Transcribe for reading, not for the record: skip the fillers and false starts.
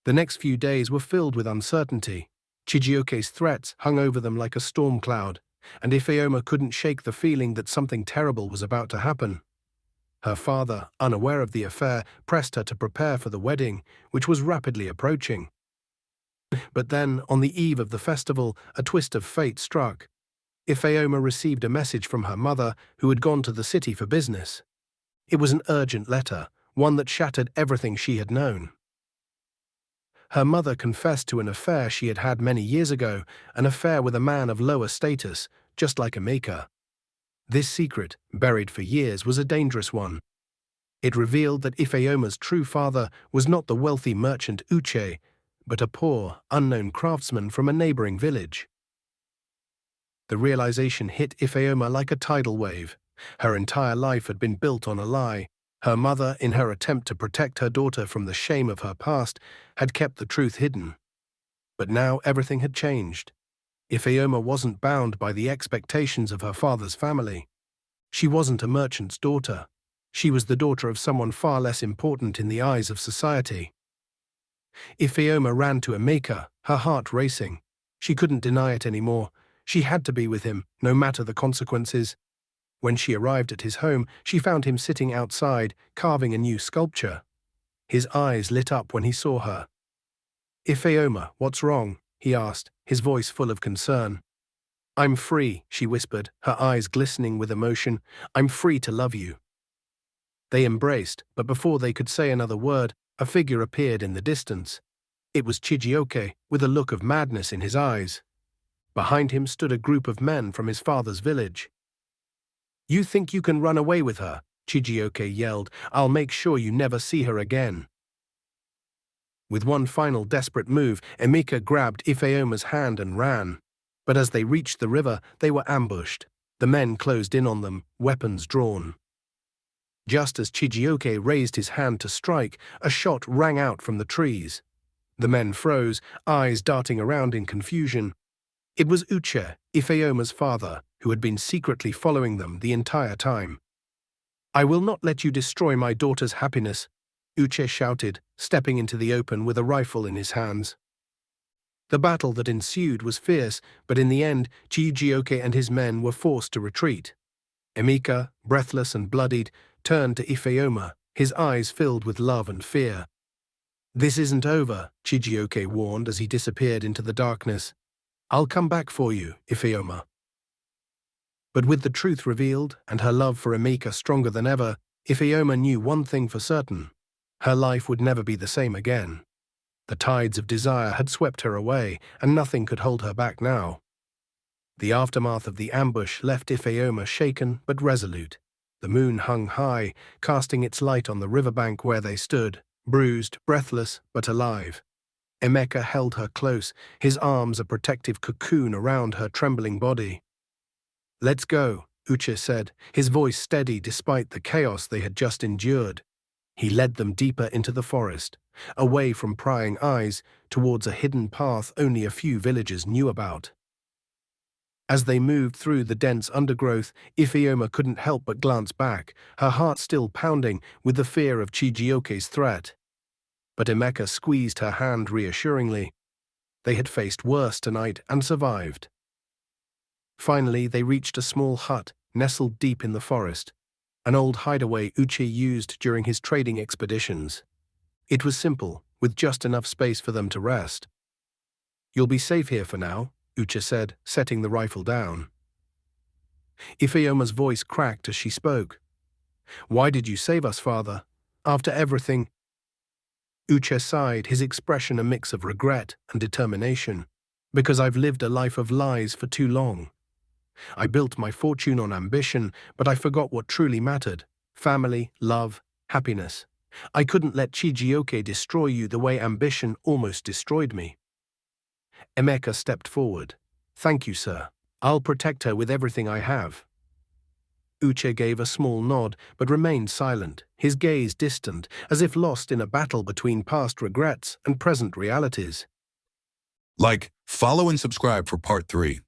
The next few days were filled with uncertainty. Chijioke's threats hung over them like a storm cloud, and Ifeoma couldn't shake the feeling that something terrible was about to happen. Her father, unaware of the affair, pressed her to prepare for the wedding, which was rapidly approaching. But then, on the eve of the festival, a twist of fate struck. Ifeoma received a message from her mother, who had gone to the city for business. It was an urgent letter, one that shattered everything she had known. Her mother confessed to an affair she had had many years ago, an affair with a man of lower status, just like Emeka. This secret, buried for years, was a dangerous one. It revealed that Ifeoma's true father was not the wealthy merchant Uche, but a poor, unknown craftsman from a neighboring village. The realization hit Ifeoma like a tidal wave. Her entire life had been built on a lie. Her mother, in her attempt to protect her daughter from the shame of her past, had kept the truth hidden. But now everything had changed. Ifeoma wasn't bound by the expectations of her father's family. She wasn't a merchant's daughter. She was the daughter of someone far less important in the eyes of society. Ifeoma ran to Emeka, her heart racing. She couldn't deny it anymore. She had to be with him, no matter the consequences. When she arrived at his home, she found him sitting outside, carving a new sculpture. His eyes lit up when he saw her. "Ifeoma, what's wrong?" he asked, his voice full of concern. "I'm free," she whispered, her eyes glistening with emotion. "I'm free to love you." They embraced, but before they could say another word, a figure appeared in the distance. It was Chijioke, with a look of madness in his eyes. Behind him stood a group of men from his father's village. "You think you can run away with her?" Chijioke yelled. "I'll make sure you never see her again." With one final desperate move, Emeka grabbed Ifeoma's hand and ran. But as they reached the river, they were ambushed. The men closed in on them, weapons drawn. Just as Chijioke raised his hand to strike, a shot rang out from the trees. The men froze, eyes darting around in confusion. It was Uche, Ifeoma's father, who had been secretly following them the entire time. "I will not let you destroy my daughter's happiness," Uche shouted, stepping into the open with a rifle in his hands. The battle that ensued was fierce, but in the end, Chijioke and his men were forced to retreat. Emeka, breathless and bloodied, turned to Ifeoma, his eyes filled with love and fear. "This isn't over," Chijioke warned as he disappeared into the darkness. "I'll come back for you, Ifeoma." But with the truth revealed and her love for Emeka stronger than ever, Ifeoma knew one thing for certain. Her life would never be the same again. The tides of desire had swept her away, and nothing could hold her back now. The aftermath of the ambush left Ifeoma shaken but resolute. The moon hung high, casting its light on the riverbank where they stood, bruised, breathless, but alive. Emeka held her close, his arms a protective cocoon around her trembling body. "Let's go," Uche said, his voice steady despite the chaos they had just endured. He led them deeper into the forest, away from prying eyes, towards a hidden path only a few villagers knew about. As they moved through the dense undergrowth, Ifeoma couldn't help but glance back, her heart still pounding with the fear of Chijioke's threat. But Emeka squeezed her hand reassuringly. They had faced worse tonight and survived. Finally, they reached a small hut, nestled deep in the forest, an old hideaway Uche used during his trading expeditions. It was simple, with just enough space for them to rest. "You'll be safe here for now," Uche said, setting the rifle down. Ifeoma's voice cracked as she spoke. "Why did you save us, father? After everything—" Uche sighed, his expression a mix of regret and determination. "Because I've lived a life of lies for too long. I built my fortune on ambition, but I forgot what truly mattered: family, love, happiness. I couldn't let Chijioke destroy you the way ambition almost destroyed me." Emeka stepped forward. "Thank you, sir. I'll protect her with everything I have." Uche gave a small nod, but remained silent, his gaze distant, as if lost in a battle between past regrets and present realities. Like, follow and subscribe for part 3.